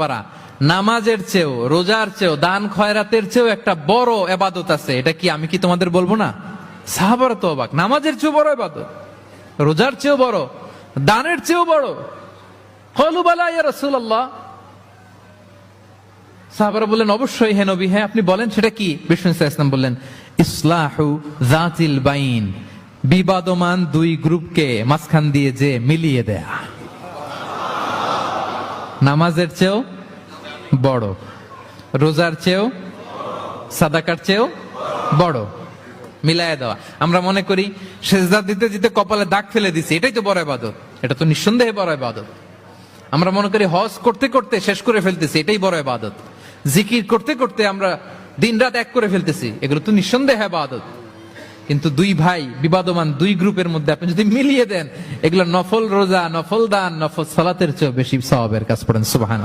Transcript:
পারা নামাজের চেয়েও, রোজার চেয়েও, দান খয়রাতের চেয়েও একটা বড় ইবাদত আছে। এটা কি আমি কি তোমাদের বলবো না? সাহাবারা তো অবাক, নামাজের চেয়েও বড় ইবাদত, রোজার চেয়েও বড়, দানের চেয়েও বড়। ক্বালু বালা ইয়া রাসূলুল্লাহ। সাহাবারা বললেন অবশ্যই হে নবী, হ্যাঁ আপনি বলেন সেটা কি? বিষ্ণু সাল্লাল্লাহু আলাইহি ওয়াসাল্লাম বললেন ইসলাহু যাতিল বাইন, বিবাদমান দুই গ্রুপকে মাঝখান দিয়ে যে মিলিয়ে দেয়া। নামাজের চেয়েও বড়, রোজার চেয়েও, সাদাকার চেয়েও বড়, মিলায় দেওয়া। আমরা মনে করি সেজদা দিতে দিতে কপালে দাগ ফেলে দিছি, এটাই তো বড় ইবাদত। এটা তো নিঃসন্দেহে বড় ইবাদত। আমরা মনে করি হজ করতে করতে শেষ করে ফেলতেছি, এটাই বড় ইবাদত। জিকির করতে করতে আমরা দিনরাত এক করে ফেলতেছি, এগুলো তো নিঃসন্দেহে ইবাদত। কিন্তু দুই ভাই বিবাদমান দুই গ্রুপের মধ্যে আপনি যদি মিলিয়ে দেন, এগুলো নফল রোজা, নফল দান, নফল সালাতের চেয়ে বেশি সওয়াবের কাজ। পড়েন সুবহানাল্লাহ।